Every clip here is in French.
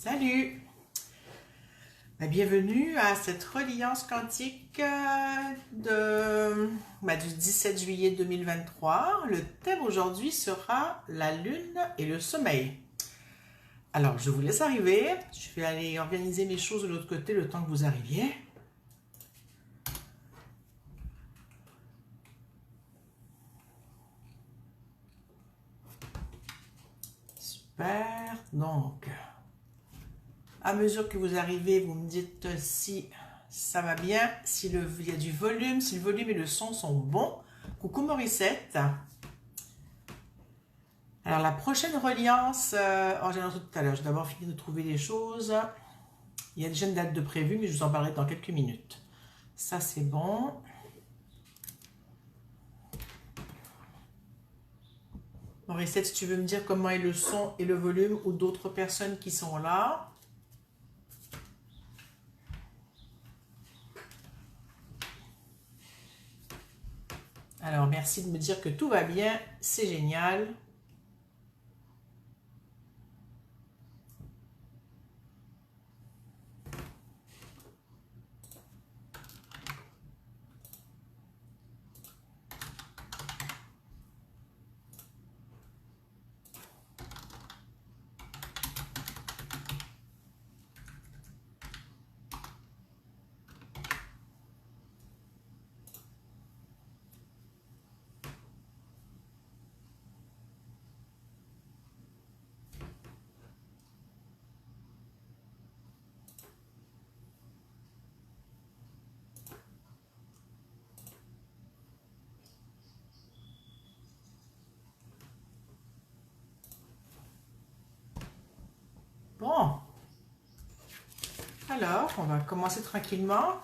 Salut! Bienvenue à cette reliance quantique du 17 juillet 2023. Le thème aujourd'hui sera la lune et le sommeil. Alors, je vous laisse arriver. Je vais aller organiser mes choses de l'autre côté le temps que vous arriviez. Super. Donc, à mesure que vous arrivez, vous me dites si ça va bien, s'il y a du volume, si le volume et le son sont bons. Coucou Morissette. Alors, la prochaine reliance, j'ai annoncé tout à l'heure, j'ai d'abord fini de trouver les choses. Il y a déjà une date de prévue, mais je vous en parlerai dans quelques minutes. Ça, c'est bon. Morissette, si tu veux me dire comment est le son et le volume ou d'autres personnes qui sont là. Alors, merci de me dire que tout va bien, c'est génial. Bon, alors, on va commencer tranquillement.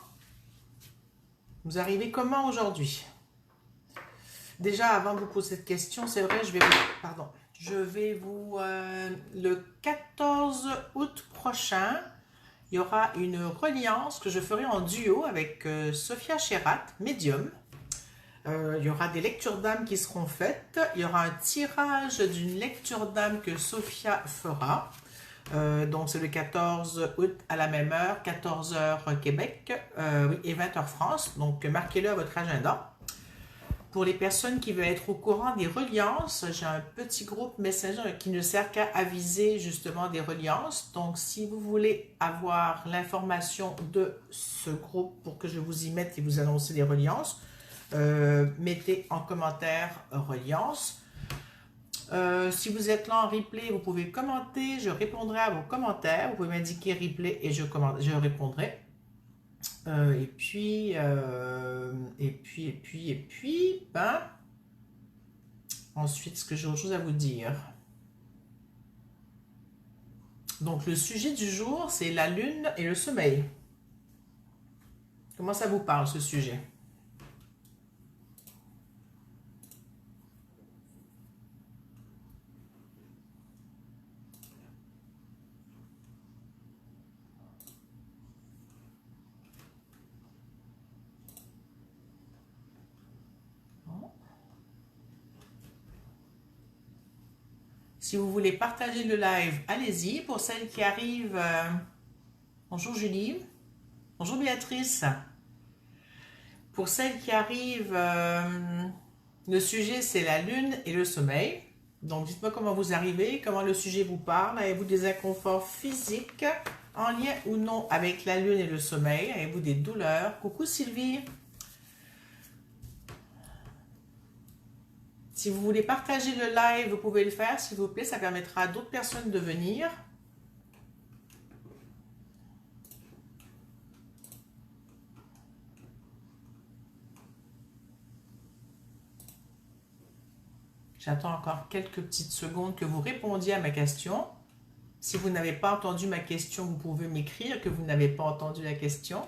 Vous arrivez comment aujourd'hui? Déjà, avant de vous poser cette question, c'est vrai, le 14 août prochain, il y aura une reliance que je ferai en duo avec Sophia Sherat, médium. Il y aura des lectures d'âme qui seront faites. Il y aura un tirage d'une lecture d'âme que Sophia fera. Donc, c'est le 14 août à la même heure, 14 h Québec et 20 h France. Donc, marquez-le à votre agenda. Pour les personnes qui veulent être au courant des reliances, j'ai un petit groupe Messenger qui ne sert qu'à aviser justement des reliances. Donc, si vous voulez avoir l'information de ce groupe pour que je vous y mette et vous annoncer les reliances, mettez en commentaire reliance. Si vous êtes là en replay, vous pouvez commenter, je répondrai à vos commentaires. Vous pouvez m'indiquer replay et je répondrai. Ensuite, ce que j'ai autre chose à vous dire. Donc, le sujet du jour, c'est la lune et le sommeil. Comment ça vous parle, ce sujet? Si vous voulez partager le live, allez-y. Pour celles qui arrivent, bonjour Julie, bonjour Béatrice. Pour celles qui arrivent, le sujet c'est la lune et le sommeil. Donc dites-moi comment vous arrivez, comment le sujet vous parle. Avez-vous des inconforts physiques en lien ou non avec la lune et le sommeil? Avez-vous des douleurs? Coucou Sylvie. Si vous voulez partager le live, vous pouvez le faire, s'il vous plaît. Ça permettra à d'autres personnes de venir. J'attends encore quelques petites secondes que vous répondiez à ma question. Si vous n'avez pas entendu ma question, vous pouvez m'écrire que vous n'avez pas entendu la question.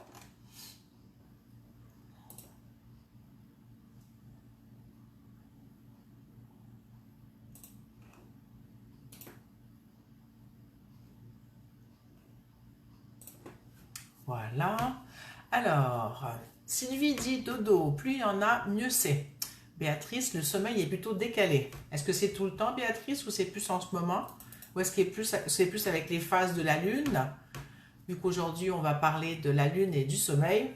Voilà. Alors, Sylvie dit dodo, plus il y en a, mieux c'est. Béatrice, le sommeil est plutôt décalé. Est-ce que c'est tout le temps, Béatrice, ou c'est plus en ce moment? Ou est-ce que c'est plus avec les phases de la Lune? Vu qu'aujourd'hui, on va parler de la Lune et du sommeil.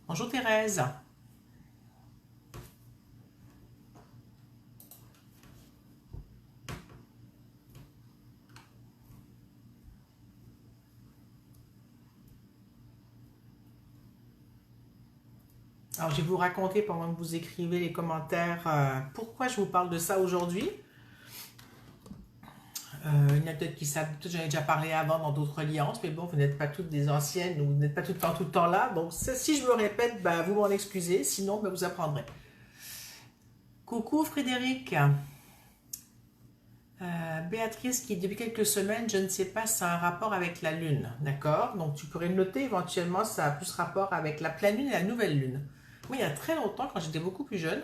Bonjour Thérèse. Alors, je vais vous raconter pendant que vous écrivez les commentaires pourquoi je vous parle de ça aujourd'hui. Il y en a peut-être qui savent, j'en ai déjà parlé avant dans d'autres alliances, mais bon, vous n'êtes pas toutes des anciennes ou vous n'êtes pas tout le temps là. Donc, si je me répète, ben, vous m'en excusez, sinon, ben, vous apprendrez. Coucou Frédéric. Béatrice qui, depuis quelques semaines, je ne sais pas si ça a un rapport avec la Lune, d'accord? Donc, tu pourrais noter éventuellement si ça a plus rapport avec la pleine Lune et la nouvelle Lune. Moi, il y a très longtemps, quand j'étais beaucoup plus jeune,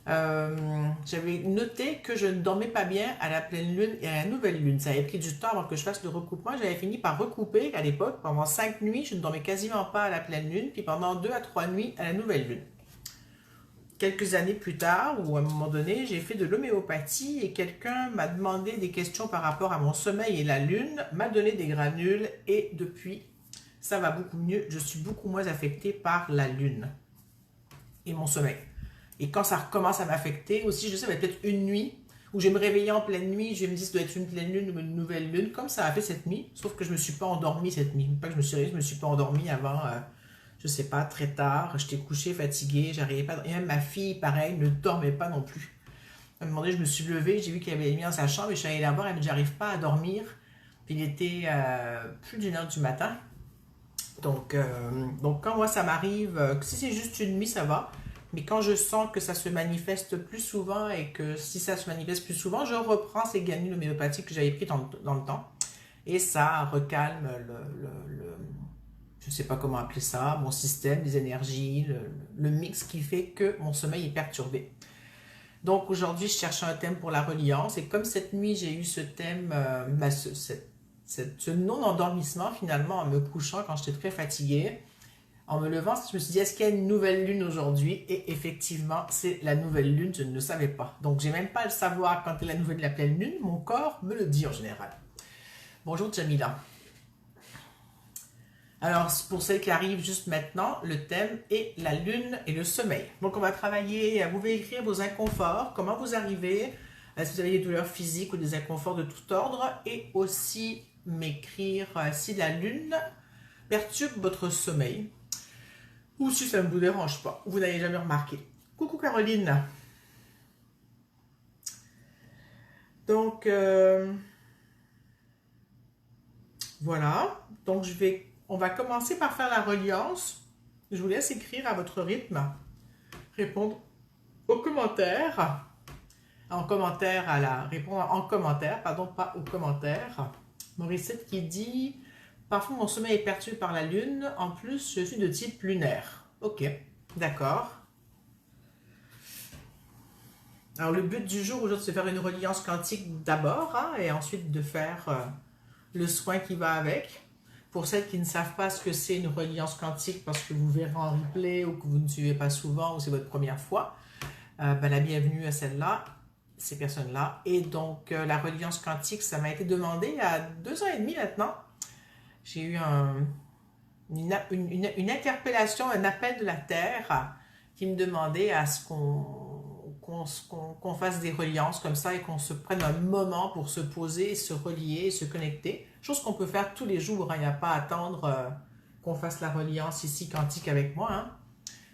j'avais noté que je ne dormais pas bien à la pleine lune et à la nouvelle lune. Ça avait pris du temps avant que je fasse le recoupement. J'avais fini par recouper à l'époque. Pendant 5 nuits, je ne dormais quasiment pas à la pleine lune. Puis pendant 2 à 3 nuits à la nouvelle lune. Quelques années plus tard, ou à un moment donné, j'ai fait de l'homéopathie et quelqu'un m'a demandé des questions par rapport à mon sommeil et la lune, m'a donné des granules et depuis, ça va beaucoup mieux. Je suis beaucoup moins affectée par la lune et mon sommeil. Et quand ça recommence à m'affecter, aussi, je sais, il y a peut-être une nuit où je vais me réveiller en pleine nuit, je vais me dire que ça doit être une pleine lune ou une nouvelle lune, comme ça a fait cette nuit, sauf que je ne me suis pas endormie cette nuit. Pas que je me suis réveillée, je ne me suis pas endormie avant, je ne sais pas, très tard. J'étais couchée, fatiguée, j'arrivais pas. Et même ma fille, pareil, ne dormait pas non plus. À un moment donné, je me suis levée, j'ai vu qu'elle avait mis dans sa chambre et je suis allée la voir, elle me dit, j'arrive pas à dormir. Puis il était plus d'1 heure du matin. Donc quand moi ça m'arrive, si c'est juste une nuit, ça va. Mais quand je sens que ça se manifeste plus souvent et que si ça se manifeste plus souvent, je reprends ces granules homéopathiques que j'avais pris dans le temps. Et ça recalme je ne sais pas comment appeler ça, mon système, les énergies, le mix qui fait que mon sommeil est perturbé. Donc aujourd'hui, je cherche un thème pour la reliance. Et comme cette nuit, j'ai eu ce thème, ce non-endormissement finalement en me couchant quand j'étais très fatiguée. En me levant, je me suis dit, est-ce qu'il y a une nouvelle lune aujourd'hui? Et effectivement, c'est la nouvelle lune, je ne le savais pas. Donc, j'ai même pas à le savoir quand est la nouvelle de la pleine lune, mon corps me le dit en général. Bonjour Jamila. Alors, pour celles qui arrivent juste maintenant, le thème est la lune et le sommeil. Donc, on va travailler, vous pouvez écrire vos inconforts, comment vous arrivez, est-ce que vous avez des douleurs physiques ou des inconforts de tout ordre, et aussi m'écrire si la lune perturbe votre sommeil. Ou si ça ne vous dérange pas, vous n'avez jamais remarqué. Coucou Caroline. Donc, voilà. Donc, on va commencer par faire la reliance. Je vous laisse écrire à votre rythme. Répondre aux commentaires. Répondre en commentaire, pardon, pas aux commentaires. Morissette qui dit... Parfois, mon sommeil est perturbé par la lune. En plus, je suis de type lunaire. Ok, d'accord. Alors, le but du jour aujourd'hui, c'est de faire une reliance quantique d'abord, hein, et ensuite de faire le soin qui va avec. Pour celles qui ne savent pas ce que c'est une reliance quantique parce que vous verrez en replay ou que vous ne suivez pas souvent ou c'est votre première fois, la bienvenue à celle-là, ces personnes-là. Et donc, la reliance quantique, ça m'a été demandé il y a 2 ans et demi maintenant. J'ai eu une interpellation, un appel de la Terre qui me demandait à ce qu'on fasse des reliances comme ça et qu'on se prenne un moment pour se poser, se relier, se connecter. Chose qu'on peut faire tous les jours, hein. Il n'y a pas à attendre qu'on fasse la reliance ici quantique avec moi. Hein.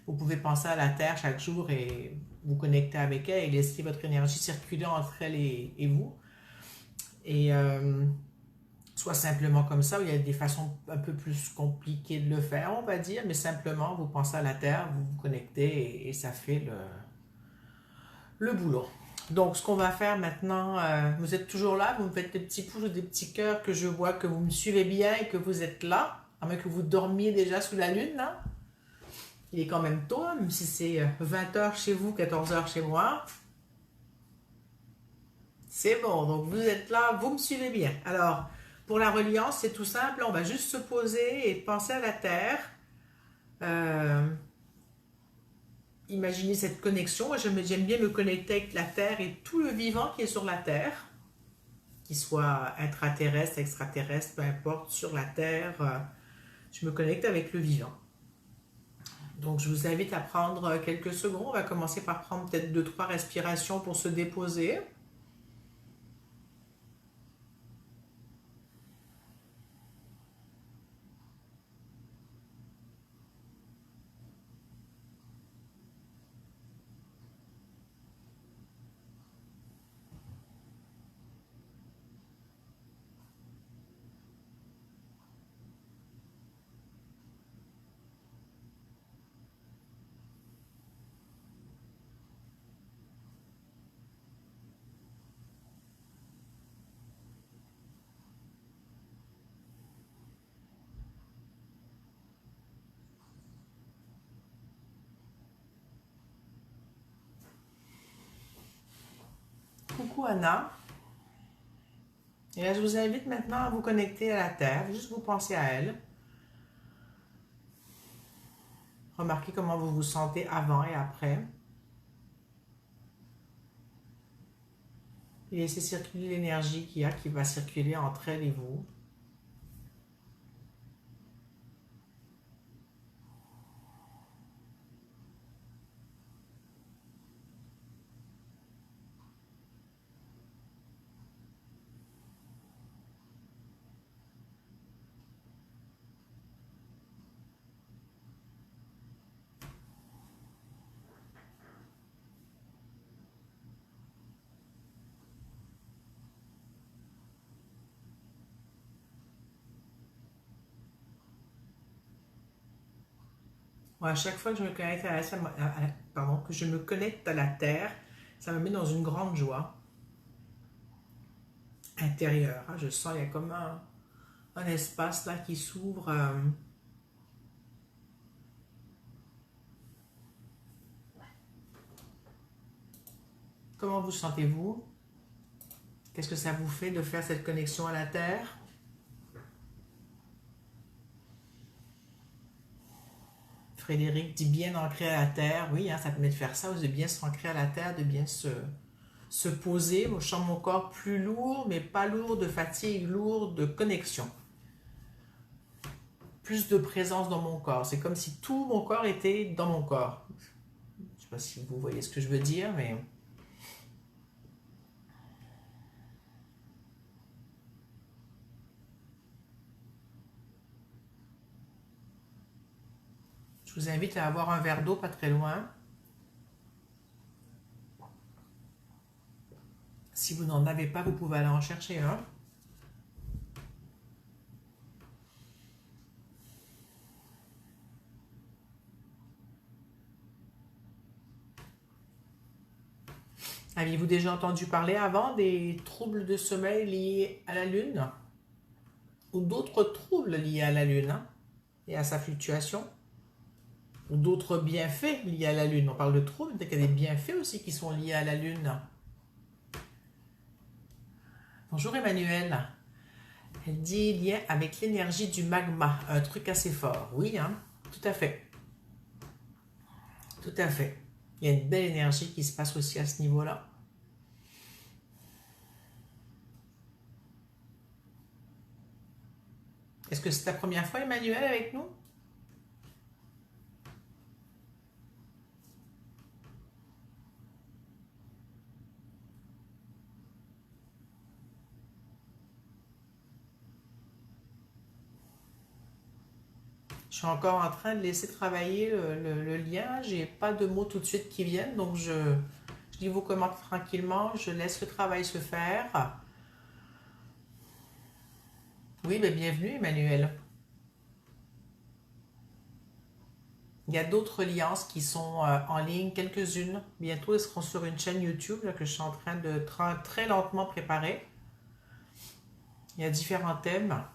Vous pouvez penser à la Terre chaque jour et vous connecter avec elle et laisser votre énergie circuler entre elle et vous. Et... soit simplement comme ça, où il y a des façons un peu plus compliquées de le faire, on va dire, mais simplement, vous pensez à la Terre, vous vous connectez et ça fait le boulot. Donc, ce qu'on va faire maintenant, vous êtes toujours là, vous me faites des petits pouces ou des petits cœurs que je vois que vous me suivez bien et que vous êtes là, à moins que vous dormiez déjà sous la lune, là. Il est quand même tôt, même si c'est 20h chez vous, 14h chez moi. C'est bon, donc vous êtes là, vous me suivez bien. Alors, pour la reliance, c'est tout simple, on va juste se poser et penser à la Terre. Euh, Imaginez cette connexion. Moi, j'aime bien me connecter avec la Terre et tout le vivant qui est sur la Terre, qu'il soit intraterrestre, extraterrestre, peu importe, sur la Terre. Je me connecte avec le vivant. Donc, je vous invite à prendre quelques secondes. On va commencer par prendre peut-être deux, trois respirations pour se déposer. Coucou Anna. Et là, je vous invite maintenant à vous connecter à la Terre, juste vous penser à elle. Remarquez comment vous vous sentez avant et après. Et laissez circuler l'énergie qu'il y a, qui va circuler entre elle et vous. Moi, à chaque fois que je me connecte à pardon, que je me connecte à la Terre, ça me met dans une grande joie intérieure. Je sens il y a comme un espace là qui s'ouvre. Comment vous sentez-vous? Qu'est-ce que ça vous fait de faire cette connexion à la Terre? Frédéric dit bien ancré à la Terre. Oui, hein, ça permet de faire ça, de bien s'ancrer à la Terre, de bien se poser. Moi, je sens mon corps plus lourd, mais pas lourd de fatigue, lourd de connexion. Plus de présence dans mon corps. C'est comme si tout mon corps était dans mon corps. Je ne sais pas si vous voyez ce que je veux dire, mais... Je vous invite à avoir un verre d'eau pas très loin. Si vous n'en avez pas, vous pouvez aller en chercher un. Aviez-vous déjà entendu parler avant des troubles de sommeil liés à la Lune? Ou d'autres troubles liés à la Lune et à sa fluctuation? Ou d'autres bienfaits liés à la Lune? On parle de troubles, mais il y a des bienfaits aussi qui sont liés à la Lune. Bonjour Emmanuel. Elle dit lien avec l'énergie du magma, un truc assez fort. Oui, hein, tout à fait. Tout à fait. Il y a une belle énergie qui se passe aussi à ce niveau-là. Est-ce que c'est ta première fois, Emmanuel, avec nous? Je suis encore en train de laisser travailler le lien. J'ai pas de mots tout de suite qui viennent, donc je dis vos commentaires tranquillement. Je laisse le travail se faire. Oui, ben bienvenue, Emmanuel. Il y a d'autres liances qui sont en ligne, quelques-unes. Bientôt, elles seront sur une chaîne YouTube là, que je suis en train de très lentement préparer. Il y a différents thèmes.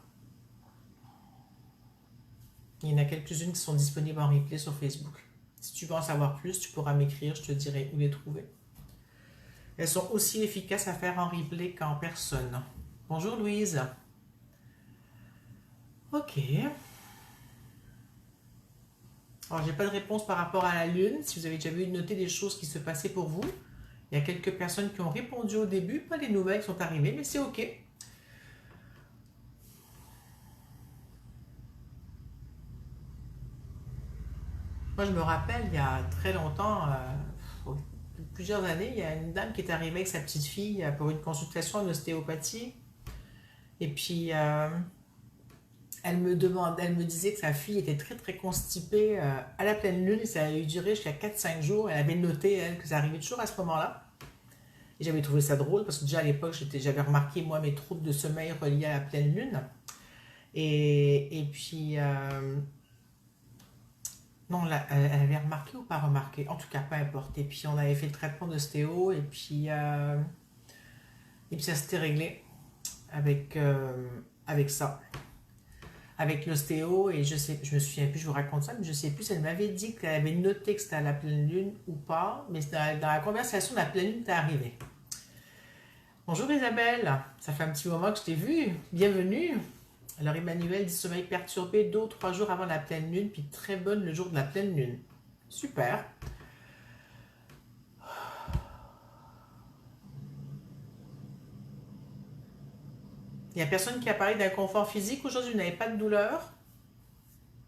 Il y en a quelques-unes qui sont disponibles en replay sur Facebook. Si tu veux en savoir plus, tu pourras m'écrire, je te dirai où les trouver. Elles sont aussi efficaces à faire en replay qu'en personne. Bonjour Louise. Ok. Alors, j'ai pas de réponse par rapport à la Lune. Si vous avez déjà vu noter des choses qui se passaient pour vous. Il y a quelques personnes qui ont répondu au début, pas les nouvelles qui sont arrivées, mais c'est ok. Moi, je me rappelle, il y a très longtemps, plusieurs années, il y a une dame qui est arrivée avec sa petite fille pour une consultation en ostéopathie. Et puis, elle me disait que sa fille était très très constipée à la pleine lune et ça a eu duré jusqu'à 4-5 jours. Elle avait noté, elle, que ça arrivait toujours à ce moment-là. Et j'avais trouvé ça drôle parce que déjà à l'époque, j'avais remarqué, moi, mes troubles de sommeil reliés à la pleine lune. Et puis, non, là, elle avait remarqué ou pas remarqué? En tout cas, peu importe. Et puis, on avait fait le traitement d'ostéo et puis ça s'était réglé avec ça. Avec l'ostéo, et je me souviens plus, je vous raconte ça, mais je sais plus, elle m'avait dit qu'elle avait noté que c'était à la pleine lune ou pas, mais dans la conversation, la pleine lune était arrivée. Bonjour Isabelle, ça fait un petit moment que je t'ai vue, bienvenue. Alors Emmanuel dit sommeil perturbé 2 ou 3 jours avant la pleine lune, puis très bonne le jour de la pleine lune. Super. Il n'y a personne qui a parlé d'inconfort physique aujourd'hui, vous n'avez pas de douleur,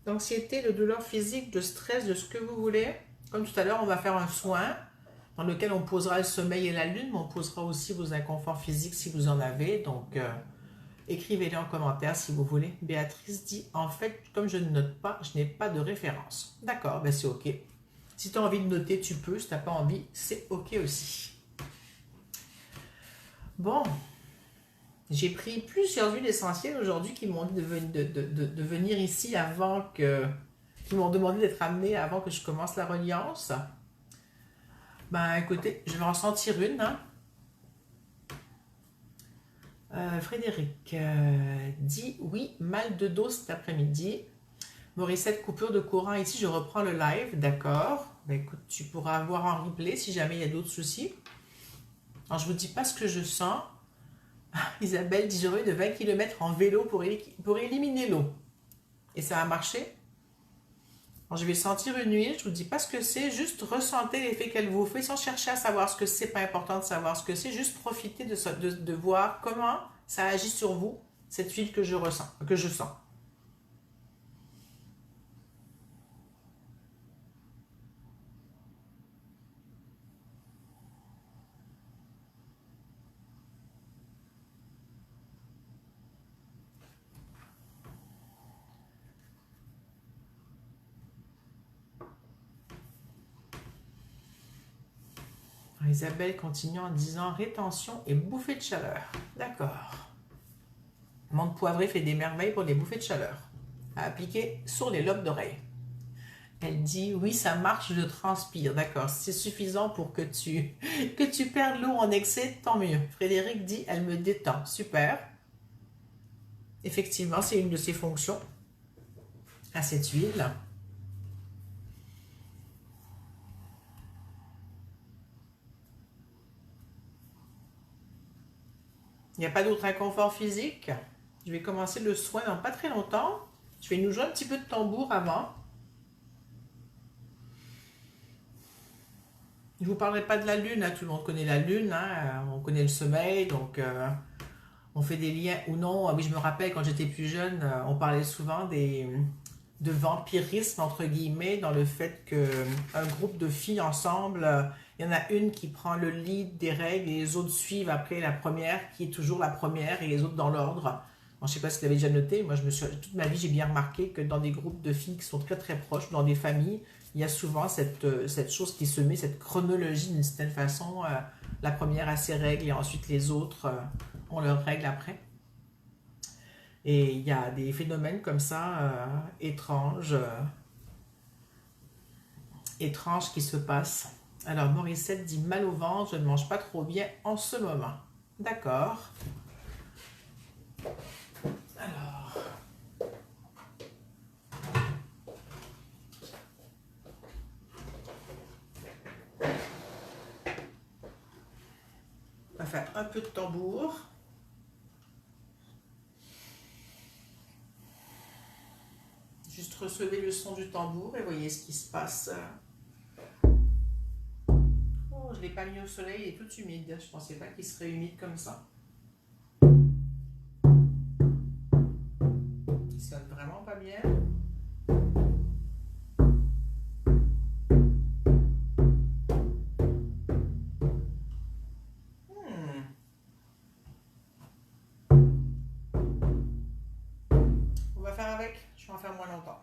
d'anxiété, de douleur physique, de stress, de ce que vous voulez. Comme tout à l'heure, on va faire un soin dans lequel on posera le sommeil et la lune, mais on posera aussi vos inconforts physiques si vous en avez. Donc, écrivez-les en commentaire si vous voulez. Béatrice dit, en fait, comme je ne note pas, je n'ai pas de référence. D'accord, ben c'est ok. Si tu as envie de noter, tu peux. Si tu n'as pas envie, c'est ok aussi. Bon, j'ai pris plusieurs huiles essentielles aujourd'hui qui m'ont dit de venir ici avant que... qui m'ont demandé d'être amenée avant que je commence la reliance. Ben écoutez, je vais en sentir une. Hein. Frédéric dit oui, mal de dos cet après-midi. Morissette, coupure de courant ici, je reprends le live, d'accord. Ben écoute, tu pourras voir en replay si jamais il y a d'autres soucis. Alors je vous dis pas ce que je sens. Isabelle dit j'aurais eu de 20 km en vélo pour éliminer l'eau. Et ça a marché. Alors, je vais sentir une huile, je vous dis pas ce que c'est, juste ressentez l'effet qu'elle vous fait sans chercher à savoir ce que c'est, pas important de savoir ce que c'est, juste profitez de voir comment ça agit sur vous, cette huile que je ressens, que je sens. Isabelle continue en disant rétention et bouffée de chaleur. D'accord. Menthe poivrée fait des merveilles pour les bouffées de chaleur. À appliquer sur les lobes d'oreilles. Elle dit oui, ça marche, je transpire. D'accord, c'est suffisant pour que tu perdes l'eau en excès, tant mieux. Frédéric dit elle me détend. Super. Effectivement, c'est une de ses fonctions à cette huile. Il n'y a pas d'autre inconfort physique. Je vais commencer le soin dans pas très longtemps. Je vais nous jouer un petit peu de tambour avant. Je ne vous parlerai pas de la lune, hein. Tout le monde connaît la lune, hein. On connaît le sommeil, donc on fait des liens ou non. Oui, je me rappelle quand j'étais plus jeune, on parlait souvent de vampirisme, entre guillemets, dans le fait qu'un groupe de filles ensemble, il y en a une qui prend le lead des règles et les autres suivent après la première, qui est toujours la première, et les autres dans l'ordre. Bon, je ne sais pas si tu l'avais déjà noté, moi toute ma vie j'ai bien remarqué que dans des groupes de filles qui sont très très proches, dans des familles, il y a souvent cette chose qui se met, cette chronologie d'une certaine façon. La première a ses règles et ensuite les autres ont leurs règles après. Et il y a des phénomènes comme ça, étranges qui se passent. Alors, Morissette dit mal au ventre, je ne mange pas trop bien en ce moment. D'accord. Alors. va faire un peu de tambour. Juste recevez le son du tambour et voyez ce qui se passe. Oh, je ne l'ai pas mis au soleil, il est tout humide. Je ne pensais pas qu'il serait humide comme ça. Il sonne vraiment pas bien. On va faire avec. Je vais en faire moins longtemps.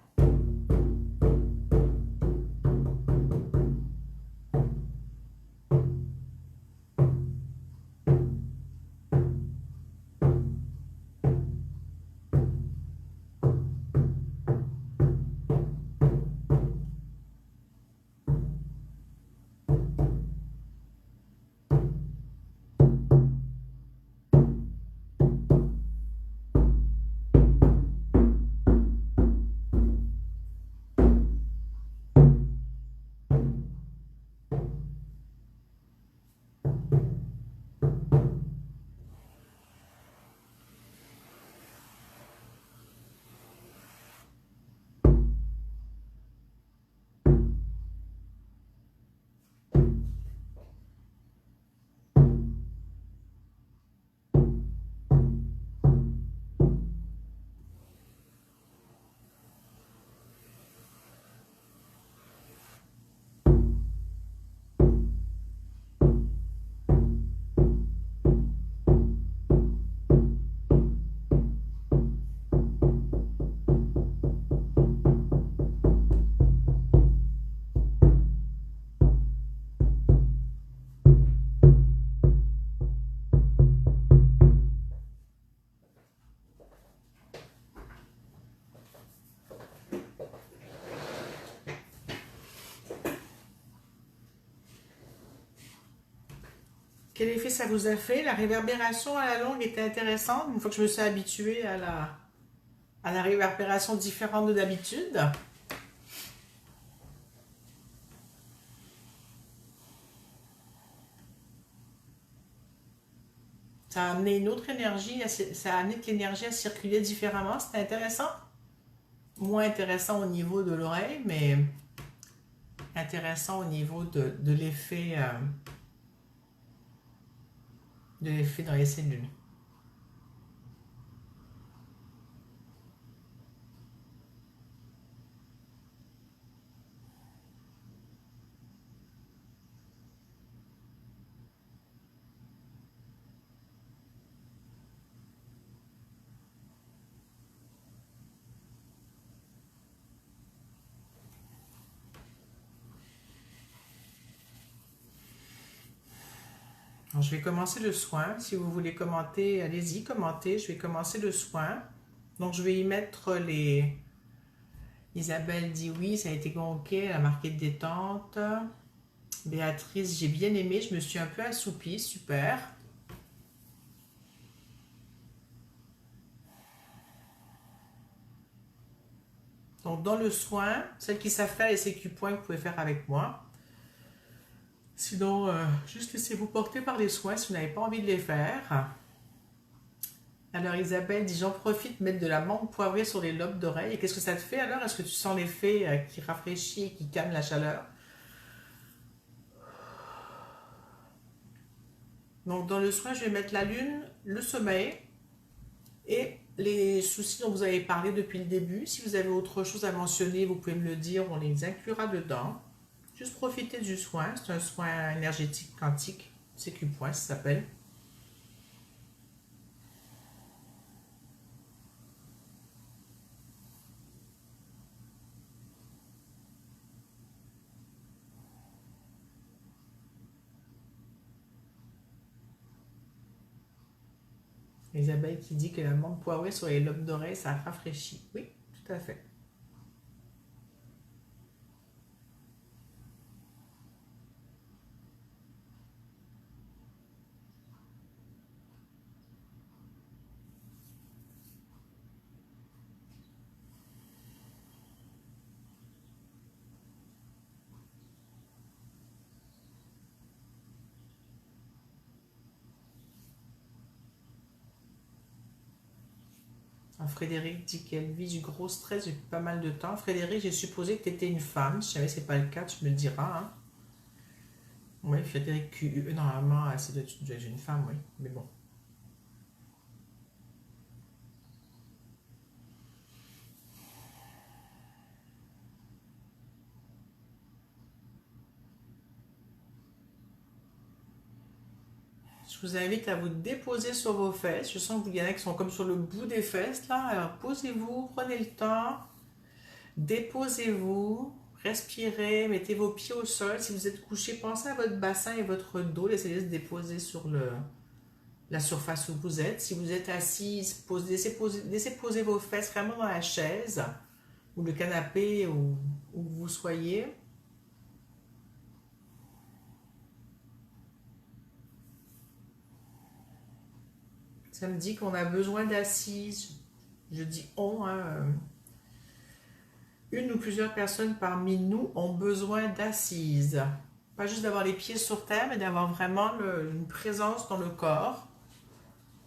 Quel effet ça vous a fait? La réverbération à la longue était intéressante. Une fois que je me suis habituée à la réverbération différente de d'habitude. Ça a amené une autre énergie, ça a amené de l'énergie à circuler différemment. C'était intéressant. Moins intéressant au niveau de l'oreille, mais intéressant au niveau de l'effet dans les cellules. Alors, je vais commencer le soin. Si vous voulez commenter, allez-y, commentez. Je vais commencer le soin. Donc, je vais y mettre les... Isabelle dit oui, ça a été ok, elle a marqué détente. Béatrice, j'ai bien aimé, je me suis un peu assouplie, super. Donc, dans le soin, celles qui savent faire les sécu-points, vous pouvez faire avec moi. Sinon, juste laissez-vous porter par les soins si vous n'avez pas envie de les faire. Alors Isabelle dit, j'en profite de mettre de la menthe poivrée sur les lobes d'oreille. Et qu'est-ce que ça te fait alors? Est-ce que tu sens l'effet qui rafraîchit et qui calme la chaleur? Donc dans le soin, je vais mettre la lune, le sommeil et les soucis dont vous avez parlé depuis le début. Si vous avez autre chose à mentionner, vous pouvez me le dire, on les inclura dedans. Juste profitez du soin, c'est un soin énergétique quantique, CQ-point, ça s'appelle. Isabelle qui dit que la menthe poivrée sur les lobes d'oreille, ça rafraîchit. Oui, tout à fait. Frédéric dit qu'elle vit du gros stress depuis pas mal de temps. Frédéric, j'ai supposé que tu étais une femme. Si jamais c'est pas le cas, tu me le diras. Hein. Oui, Frédéric QE, normalement, c'est déjà une femme, oui. Mais bon. Je vous invite à vous déposer sur vos fesses. Je sens que vous y en a qui sont comme sur le bout des fesses, là. Alors, posez-vous, prenez le temps. Déposez-vous. Respirez, mettez vos pieds au sol. Si vous êtes couché, pensez à votre bassin et votre dos. Laissez-les se déposer sur la surface où vous êtes. Si vous êtes assise, laissez poser vos fesses vraiment dans la chaise ou le canapé ou où vous soyez. Ça me dit qu'on a besoin d'assises. Je dis on, hein. Une ou plusieurs personnes parmi nous ont besoin d'assises. Pas juste d'avoir les pieds sur terre, mais d'avoir vraiment une présence dans le corps.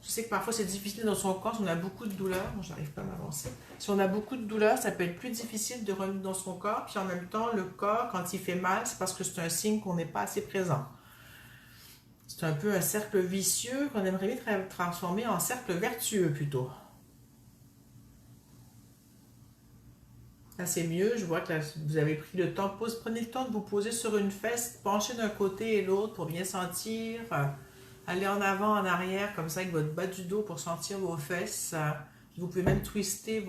Je sais que parfois c'est difficile dans son corps si on a beaucoup de douleur. Bon, j'arrive pas à m'avancer. Si on a beaucoup de douleur, ça peut être plus difficile de remettre dans son corps. Puis en même temps, le corps, quand il fait mal, c'est parce que c'est un signe qu'on n'est pas assez présent. C'est un peu un cercle vicieux qu'on aimerait bien transformer en cercle vertueux plutôt. Là, c'est mieux. Je vois que là, vous avez pris le temps. Prenez le temps de vous poser sur une fesse, pencher d'un côté et l'autre pour bien sentir. Allez en avant, en arrière, comme ça, avec votre bas du dos pour sentir vos fesses. Vous pouvez même twister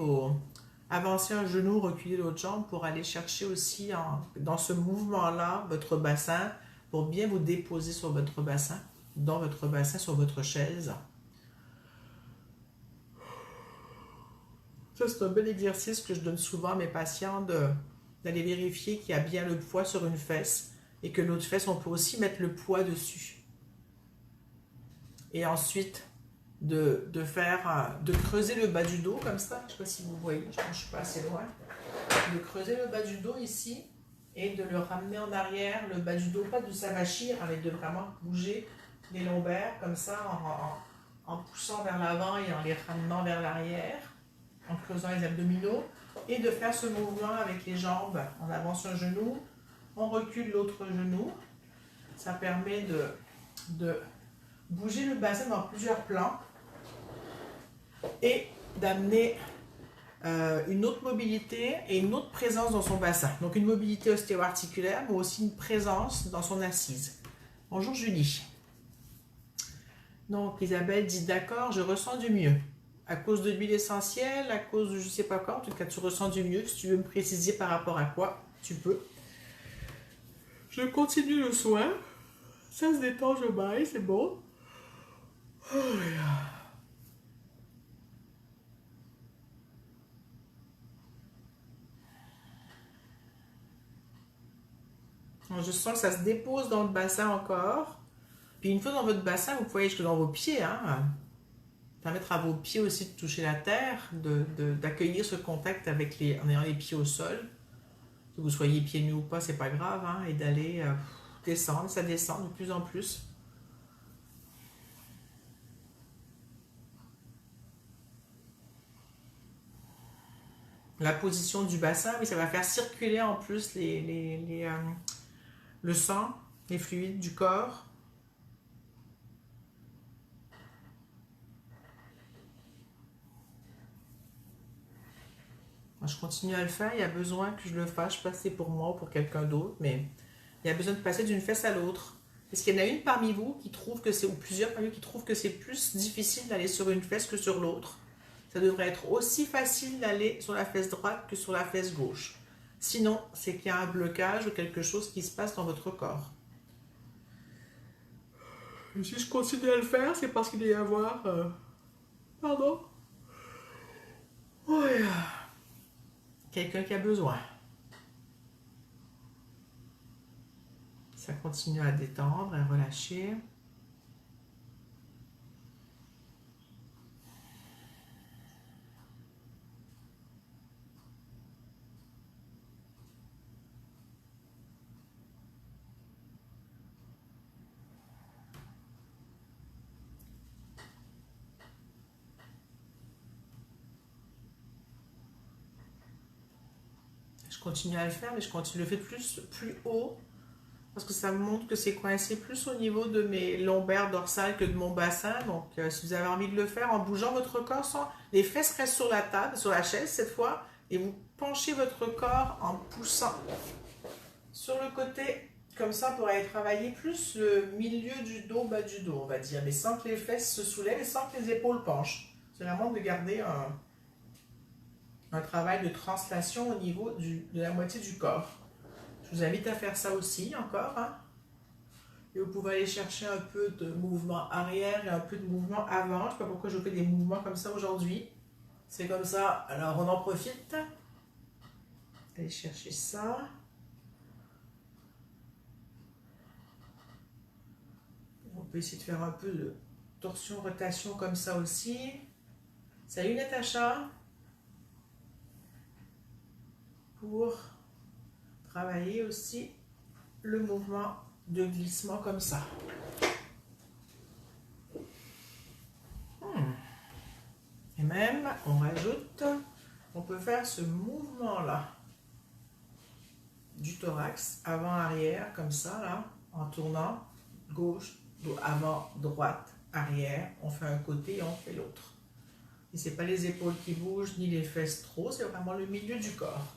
avancer un genou, reculer l'autre jambe pour aller chercher aussi dans ce mouvement-là votre bassin pour bien vous déposer sur votre bassin, dans votre bassin, sur votre chaise. Ça, c'est un bel exercice que je donne souvent à mes patients d'aller vérifier qu'il y a bien le poids sur une fesse et que l'autre fesse, on peut aussi mettre le poids dessus. Et ensuite, de creuser le bas du dos comme ça. Je ne sais pas si vous voyez, je ne suis pas assez loin. De creuser le bas du dos ici et de le ramener en arrière, le bas du dos, pas de s'avachir, mais de vraiment bouger les lombaires comme ça en poussant vers l'avant et en les ramenant vers l'arrière, en creusant les abdominaux, et de faire ce mouvement avec les jambes. On avance un genou, on recule l'autre genou. Ça permet de bouger le bassin dans plusieurs plans et d'amener une autre mobilité et une autre présence dans son bassin. Donc une mobilité ostéo-articulaire, mais aussi une présence dans son assise. Bonjour Julie. Donc Isabelle dit d'accord, je ressens du mieux. À cause de l'huile essentielle, à cause de je sais pas quoi, en tout cas tu ressens du mieux. Si tu veux me préciser par rapport à quoi, tu peux. Je continue le soin. Ça se détend, je baille, c'est bon. Oh là. Je sens que ça se dépose dans le bassin encore. Puis une fois dans votre bassin, vous pouvez aller jusque dans vos pieds. Hein. Permettre à vos pieds aussi de toucher la terre, d'accueillir ce contact en ayant les pieds au sol. Que vous soyez pieds nus ou pas, c'est pas grave. Hein, et d'aller descendre, ça descend de plus en plus. La position du bassin, oui, ça va faire circuler en plus le sang, les fluides du corps. Moi, je continue à le faire. Il y a besoin que je le fasse. Je sais pas si c'est pour moi ou pour quelqu'un d'autre, mais il y a besoin de passer d'une fesse à l'autre. Est-ce qu'il y en a une parmi vous qui trouve que c'est, ou plusieurs parmi vous qui trouvent que c'est plus difficile d'aller sur une fesse que sur l'autre? Ça devrait être aussi facile d'aller sur la fesse droite que sur la fesse gauche. Sinon, c'est qu'il y a un blocage ou quelque chose qui se passe dans votre corps. Et si je continue à le faire, c'est parce qu'il doit y avoir... Pardon? Ouais. Quelqu'un qui a besoin. Ça continue à détendre, à relâcher. Je continue à le faire, mais je continue le faire plus haut. Parce que ça me montre que c'est coincé plus au niveau de mes lombaires dorsales que de mon bassin. Donc, si vous avez envie de le faire en bougeant votre corps, les fesses restent sur la table, sur la chaise cette fois, et vous penchez votre corps en poussant sur le côté, comme ça, pour aller travailler plus le milieu du dos, bas du dos, on va dire, mais sans que les fesses se soulèvent et sans que les épaules penchent. C'est vraiment de garder un travail de translation au niveau de la moitié du corps. Je vous invite à faire ça aussi encore. Hein. Et vous pouvez aller chercher un peu de mouvement arrière et un peu de mouvement avant. Je ne sais pas pourquoi je fais des mouvements comme ça aujourd'hui. C'est comme ça. Alors on en profite. Allez chercher ça. On peut essayer de faire un peu de torsion, rotation comme ça aussi. Salut Natacha. Pour travailler aussi le mouvement de glissement comme ça. Et même, on rajoute, on peut faire ce mouvement-là du thorax, avant-arrière, comme ça, là, en tournant gauche, avant, droite, arrière. On fait un côté et on fait l'autre. Et c'est pas les épaules qui bougent, ni les fesses trop, c'est vraiment le milieu du corps.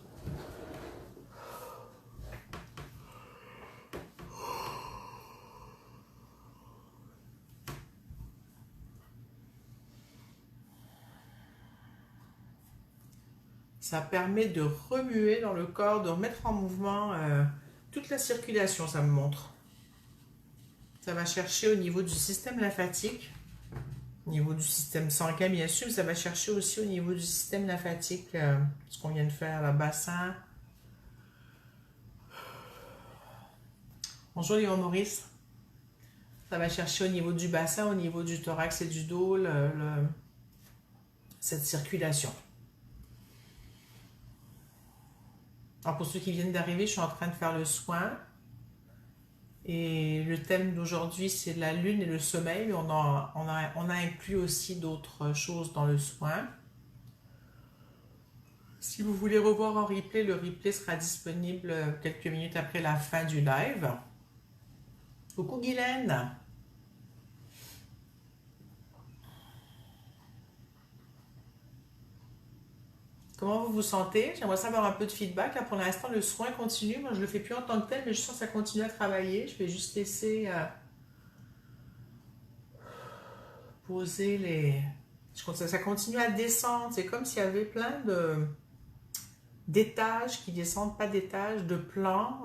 Ça permet de remuer dans le corps, de remettre en mouvement toute la circulation, ça me montre. Ça va chercher au niveau du système lymphatique, au niveau du système sanguin bien sûr, mais ça va chercher aussi au niveau du système lymphatique, ce qu'on vient de faire, le bassin. Bonjour Léon Maurice. Ça va chercher au niveau du bassin, au niveau du thorax et du dos, cette circulation. Alors pour ceux qui viennent d'arriver, je suis en train de faire le soin. Et le thème d'aujourd'hui, c'est la lune et le sommeil. Mais on a inclus aussi d'autres choses dans le soin. Si vous voulez revoir en replay, le replay sera disponible quelques minutes après la fin du live. Coucou Guylaine. Comment vous vous sentez? J'aimerais savoir un peu de feedback. Là, pour l'instant, le soin continue. Moi, je ne le fais plus en tant que tel, mais je sens que ça continue à travailler. Je vais juste laisser poser les... Ça continue à descendre. C'est comme s'il y avait plein d'étages qui descendent, pas d'étages, de plans.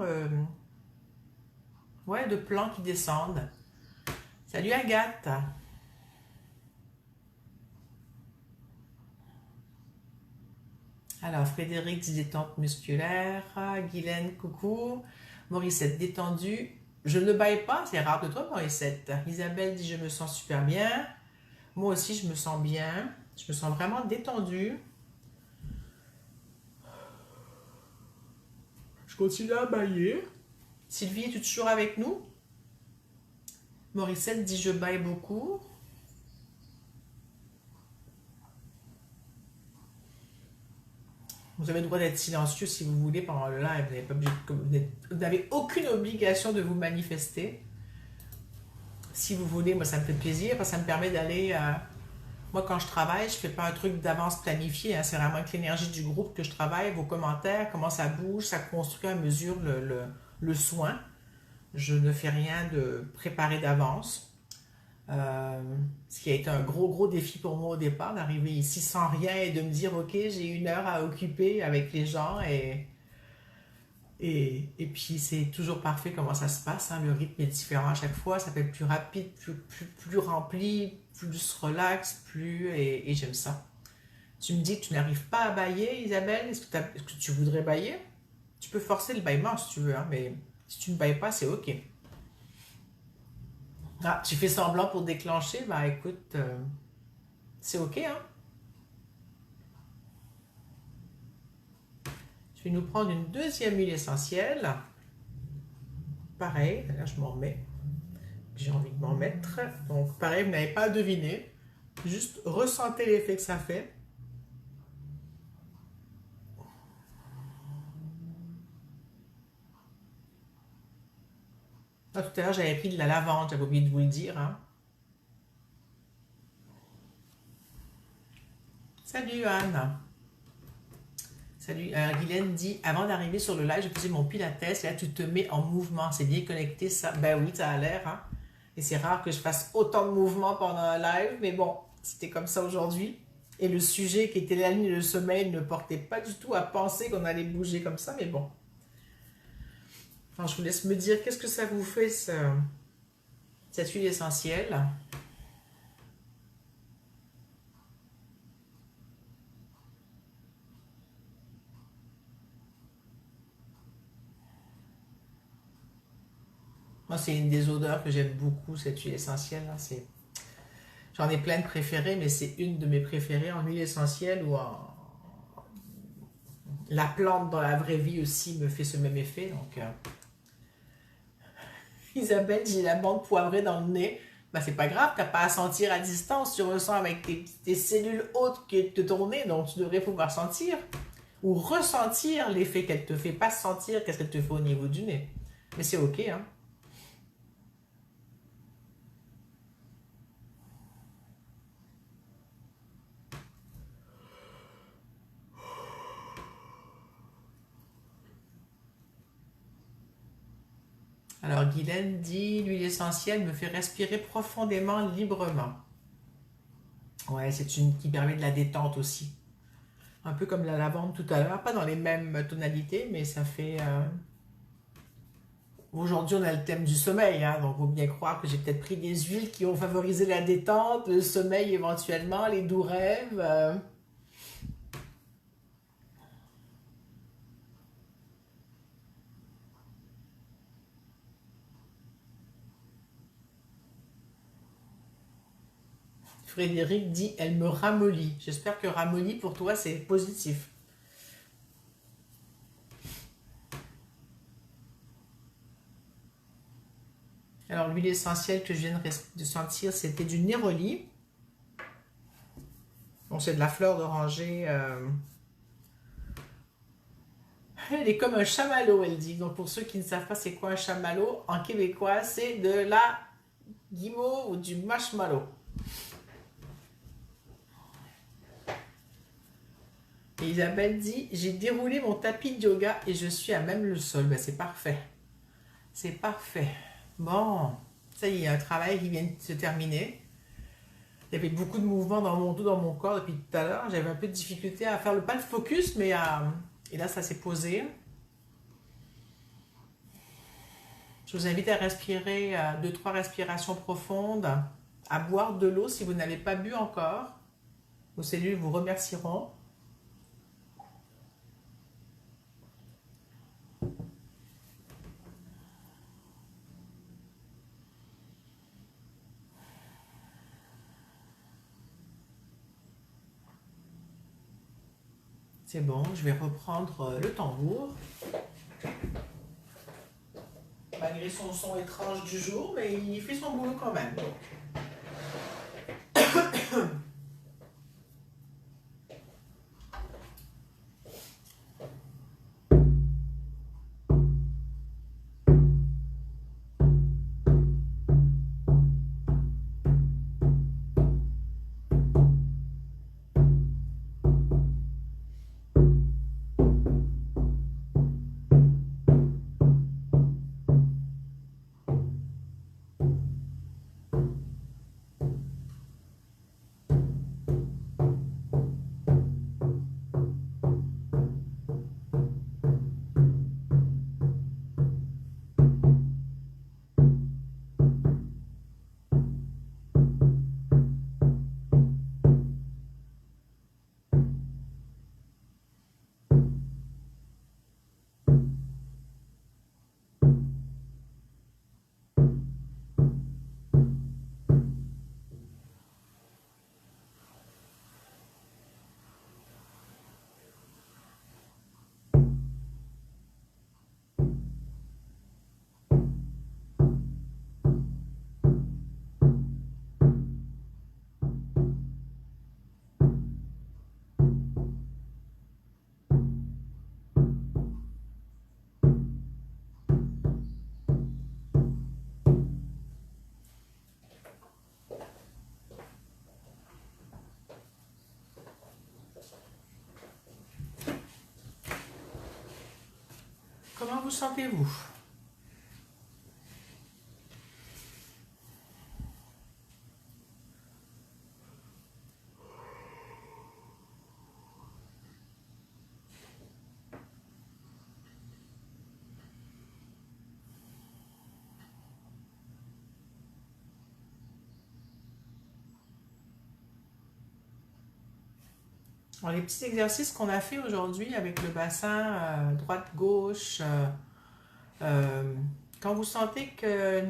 Ouais, de plans qui descendent. Salut Agathe. Alors, Frédéric dit détente musculaire. Guylaine, coucou. Morissette, détendue. Je ne baille pas, c'est rare de toi, Morissette. Isabelle dit je me sens super bien. Moi aussi, je me sens bien. Je me sens vraiment détendue. Je continue à bailler. Sylvie, es-tu toujours avec nous? Morissette dit je baille beaucoup. Vous avez le droit d'être silencieux si vous voulez pendant le live. Vous n'avez aucune obligation de vous manifester. Si vous voulez, moi ça me fait plaisir parce que ça me permet d'aller... Moi quand je travaille, je ne fais pas un truc d'avance planifié. Hein, c'est vraiment avec l'énergie du groupe que je travaille, vos commentaires, comment ça bouge, ça construit à mesure le soin. Je ne fais rien de préparé d'avance. Ce qui a été un gros défi pour moi au départ, d'arriver ici sans rien et de me dire ok, j'ai une heure à occuper avec les gens et puis c'est toujours parfait comment ça se passe, hein. Le rythme est différent à chaque fois, ça peut être plus rapide, plus rempli, plus relax, et j'aime ça. Tu me dis que tu n'arrives pas à bailler, Isabelle, est-ce que tu voudrais bailler? Tu peux forcer le bâillement si tu veux, hein, mais si tu ne bailles pas, c'est ok. Ah, tu fais semblant pour déclencher, bah écoute, c'est ok, hein. Je vais nous prendre une deuxième huile essentielle. Pareil, là je m'en remets. J'ai envie de m'en mettre. Donc pareil, vous n'avez pas à deviner. Juste ressentez l'effet que ça fait. Ah, tout à l'heure, j'avais pris de la lavande, j'avais oublié de vous le dire, hein. Salut Anne. Salut. Guylaine dit, avant d'arriver sur le live, je faisais mon pilates et là, tu te mets en mouvement. C'est bien connecté, ça. Ben oui, ça a l'air, hein. Et c'est rare que je fasse autant de mouvements pendant un live, mais bon, c'était comme ça aujourd'hui. Et le sujet qui était la nuit et le sommeil ne portait pas du tout à penser qu'on allait bouger comme ça, mais bon. Enfin, je vous laisse me dire, qu'est-ce que ça vous fait, cette huile essentielle? Moi, c'est une des odeurs que j'aime beaucoup, cette huile essentielle, là. J'en ai plein de préférées, mais c'est une de mes préférées en huile essentielle ou en... La plante dans la vraie vie aussi me fait ce même effet, donc... Isabelle, j'ai la bande poivrée dans le nez. Ben, c'est pas grave, t'as pas à sentir à distance. Tu ressens avec tes cellules hautes de ton nez, donc tu devrais pouvoir sentir ou ressentir l'effet qu'elle te fait, pas sentir qu'est-ce qu'elle te fait au niveau du nez. Mais c'est ok, hein. Alors, Guylaine dit, l'huile essentielle me fait respirer profondément, librement. Ouais, c'est une qui permet de la détente aussi. Un peu comme la lavande tout à l'heure, pas dans les mêmes tonalités, mais ça fait... Aujourd'hui, on a le thème du sommeil, hein, donc il faut bien croire que j'ai peut-être pris des huiles qui ont favorisé la détente, le sommeil éventuellement, les doux rêves. Frédéric dit, elle me ramollit. J'espère que ramollit pour toi, c'est positif. Alors, l'huile essentielle que je viens de sentir, c'était du néroli. Bon, c'est de la fleur d'oranger. Elle est comme un chamallow, elle dit. Donc, pour ceux qui ne savent pas c'est quoi un chamallow, en québécois, c'est de la guimauve ou du marshmallow. Et Isabelle dit, j'ai déroulé mon tapis de yoga et je suis à même le sol. Ben, c'est parfait. C'est parfait. Bon, ça y est, il y a un travail qui vient de se terminer. Il y avait beaucoup de mouvements dans mon dos, dans mon corps depuis tout à l'heure. J'avais un peu de difficulté à faire pas le focus, mais et là, ça s'est posé. Je vous invite à respirer 2-3 respirations profondes, à boire de l'eau si vous n'avez pas bu encore. Vos cellules vous remercieront. C'est bon, je vais reprendre le tambour. Malgré son son étrange du jour, mais il fait son boulot quand même. sentez-vous? Alors, les petits exercices qu'on a fait aujourd'hui avec le bassin droite-gauche, quand vous sentez que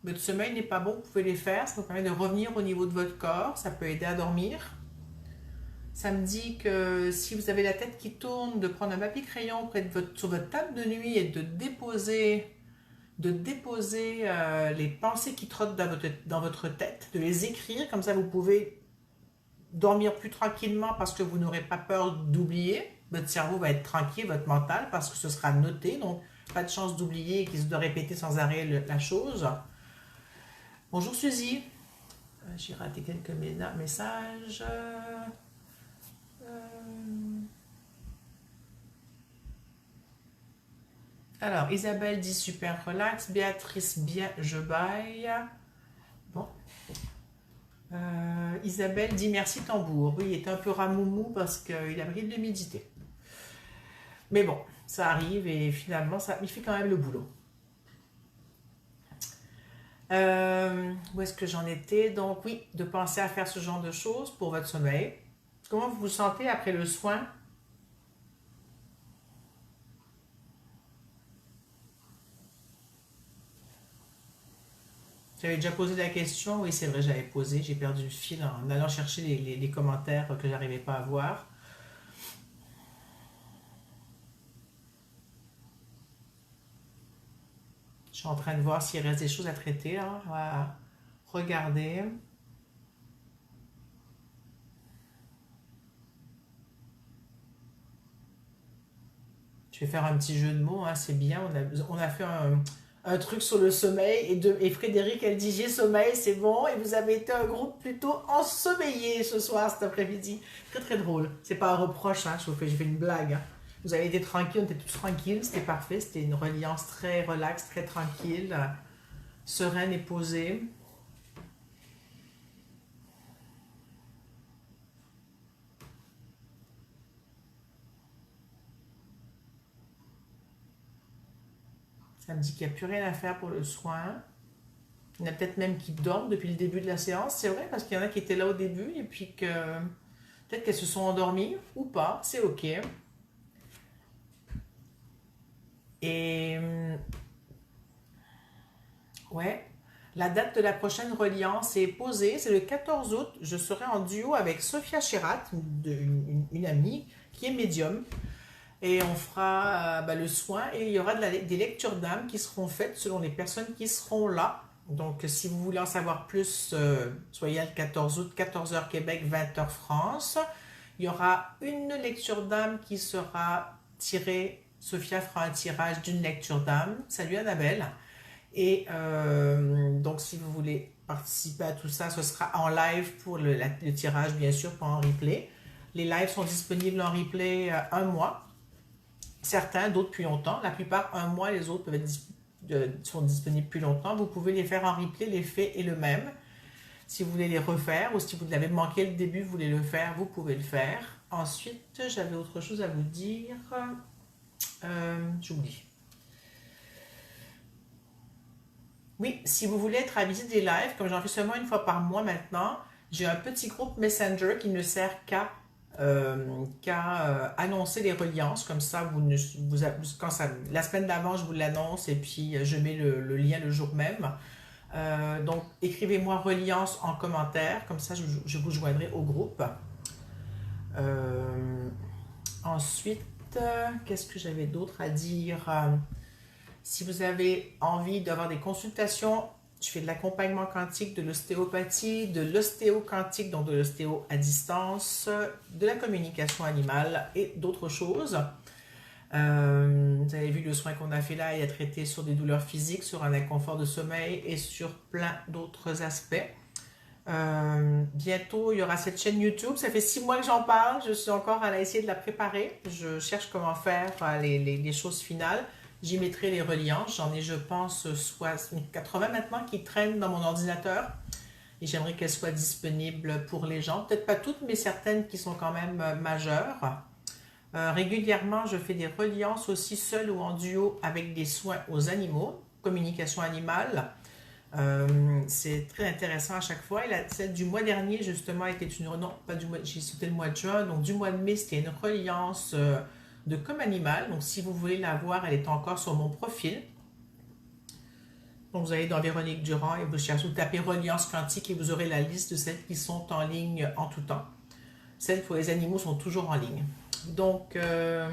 votre sommeil n'est pas bon, vous pouvez les faire. Ça vous permet de revenir au niveau de votre corps. Ça peut aider à dormir. Ça me dit que si vous avez la tête qui tourne, de prendre un papier crayon près de sur votre table de nuit et de déposer les pensées qui trottent dans votre tête, de les écrire. Comme ça, vous pouvez dormir plus tranquillement parce que vous n'aurez pas peur d'oublier. Votre cerveau va être tranquille, votre mental, parce que ce sera noté. Donc, pas de chance d'oublier et de répéter sans arrêt la chose. Bonjour Suzy. J'ai raté quelques messages. Alors, Isabelle dit super relax. Béatrice, bien, je baille. Bon. Isabelle dit merci tambour. Oui, il est un peu ramoumou parce qu'il a pris de l'humidité. Mais bon, ça arrive et finalement, il fait quand même le boulot. Où est-ce que j'en étais? Donc oui, de penser à faire ce genre de choses pour votre sommeil. Comment vous vous sentez après le soin? J'avais déjà posé la question, oui c'est vrai, j'avais posé, j'ai perdu le fil en allant chercher les commentaires que j'arrivais pas à voir. Je suis en train de voir s'il reste des choses à traiter là. On va regarder. Je vais faire un petit jeu de mots, hein, c'est bien. On a fait un truc sur le sommeil et Frédéric, elle dit j'ai sommeil, c'est bon. Et vous avez été un groupe plutôt ensommeillé ce soir, cet après-midi. Très très drôle. C'est pas un reproche, hein, j'ai fait une blague. Hein. Vous avez été tranquille, on était tous tranquilles, c'était parfait. C'était une reliance très relaxe, très tranquille, sereine et posée. Ça me dit qu'il n'y a plus rien à faire pour le soin. Il y en a peut-être même qui dorment depuis le début de la séance, c'est vrai, parce qu'il y en a qui étaient là au début et puis que peut-être qu'elles se sont endormies ou pas, c'est ok. Et ouais, la date de la prochaine reliance est posée, c'est le 14 août. Je serai en duo avec Sophia Chirat, une amie qui est médium. Et on fera le soin et il y aura des lectures d'âme qui seront faites selon les personnes qui seront là. Donc, si vous voulez en savoir plus, soyez le 14 août, 14h Québec, 20h France. Il y aura une lecture d'âme qui sera tirée. Sophia fera un tirage d'une lecture d'âme. Salut Annabelle. Et donc, si vous voulez participer à tout ça, ce sera en live pour le tirage, bien sûr, pas en replay. Les lives sont disponibles en replay un mois. Certains, d'autres plus longtemps. La plupart, un mois, les autres sont disponibles plus longtemps. Vous pouvez les faire en replay, l'effet est le même. Si vous voulez les refaire ou si vous l'avez manqué le début, vous voulez le faire, vous pouvez le faire. Ensuite, j'avais autre chose à vous dire. J'oublie. Oui, si vous voulez être à visite des lives, comme j'en fais seulement une fois par mois maintenant, j'ai un petit groupe Messenger qui ne sert qu'à annoncer les reliances. Comme ça, la semaine d'avant, je vous l'annonce et puis je mets le lien le jour même. Donc, écrivez-moi reliance en commentaire. Comme ça, je vous joindrai au groupe. Ensuite, qu'est-ce que j'avais d'autre à dire? Si vous avez envie d'avoir des consultations, je fais de l'accompagnement quantique, de l'ostéopathie, de l'ostéo-quantique, donc de l'ostéo à distance, de la communication animale et d'autres choses. Vous avez vu le soin qu'on a fait là, il a traité sur des douleurs physiques, sur un inconfort de sommeil et sur plein d'autres aspects. Bientôt, il y aura cette chaîne YouTube. Ça fait 6 mois que j'en parle. Je suis encore à essayer de la préparer. Je cherche comment faire les choses finales. J'y mettrai les reliances. J'en ai, je pense, soit 80 maintenant qui traînent dans mon ordinateur. Et j'aimerais qu'elles soient disponibles pour les gens. Peut-être pas toutes, mais certaines qui sont quand même majeures. Régulièrement, je fais des reliances aussi seul ou en duo avec des soins aux animaux, communication animale. C'est très intéressant à chaque fois. Et celle du mois dernier, justement, était une... Non, pas du mois... C'était le mois de juin. Donc, du mois de mai, c'était une reliance de comme animal. Donc, si vous voulez la voir, elle est encore sur mon profil. Donc, vous allez dans Véronique Durand et vous cherchez, vous tapez reliance quantique et vous aurez la liste de celles qui sont en ligne en tout temps. Celles pour les animaux sont toujours en ligne. Donc, est-ce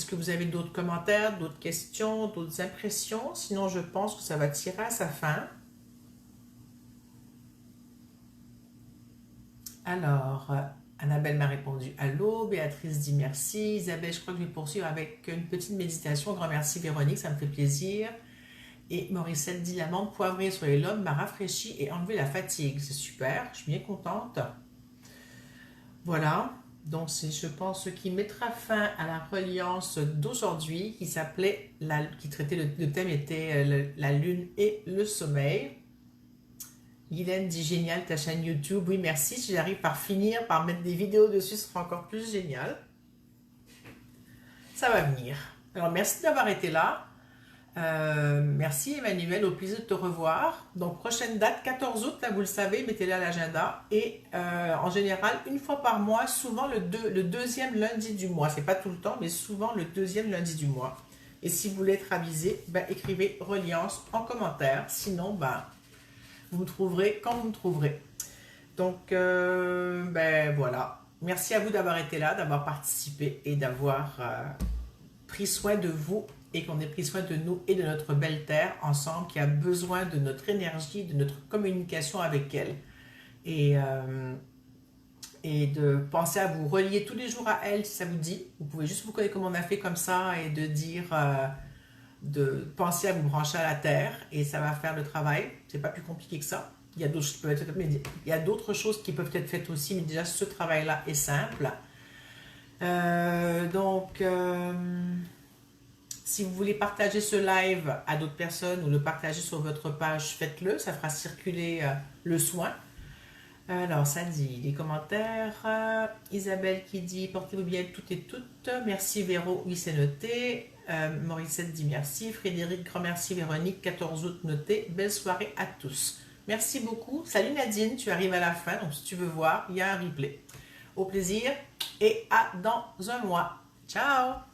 que vous avez d'autres commentaires, d'autres questions, d'autres impressions? Sinon, je pense que ça va tirer à sa fin. Alors, Annabelle m'a répondu allô, Béatrice dit merci, Isabelle, je crois que je vais poursuivre avec une petite méditation. Grand merci Véronique, ça me fait plaisir. Et Morissette dit l'amande poivrée sur les lobes m'a rafraîchi et enlevé la fatigue. C'est super, je suis bien contente. Voilà, donc c'est je pense ce qui mettra fin à la reliance d'aujourd'hui qui s'appelait, qui traitait, le thème était la lune et le sommeil. Guylaine dit génial ta chaîne YouTube. Oui, merci. Si j'arrive par finir, par mettre des vidéos dessus, ce sera encore plus génial. Ça va venir. Alors, merci d'avoir été là. Merci Emmanuel, au plaisir de te revoir. Donc, prochaine date, 14 août, là, vous le savez, mettez-le à l'agenda. Et en général, une fois par mois, souvent le deuxième lundi du mois. C'est pas tout le temps, mais souvent le deuxième lundi du mois. Et si vous voulez être avisé, ben, écrivez reliance en commentaire. Sinon, ben, vous me trouverez quand vous me trouverez. Donc, ben voilà. Merci à vous d'avoir été là, d'avoir participé et d'avoir pris soin de vous et qu'on ait pris soin de nous et de notre belle terre ensemble qui a besoin de notre énergie, de notre communication avec elle. Et de penser à vous relier tous les jours à elle si ça vous dit. Vous pouvez juste vous connaître comme on a fait comme ça et de dire... de penser à vous brancher à la terre et ça va faire le travail. C'est pas plus compliqué que ça. Il y a d'autres choses qui peuvent être faites, mais il y a d'autres choses qui peuvent être faites aussi, mais déjà ce travail-là est simple. Donc, si vous voulez partager ce live à d'autres personnes ou le partager sur votre page, faites-le. Ça fera circuler le soin. Alors, ça dit les commentaires. Isabelle qui dit portez-vous bien toutes et toutes. Merci Véro, oui c'est noté. Morissette dit merci. Frédéric, grand merci. Véronique, 14 août noté. Belle soirée à tous. Merci beaucoup. Salut Nadine, tu arrives à la fin, donc si tu veux voir, il y a un replay. Au plaisir et à dans un mois. Ciao!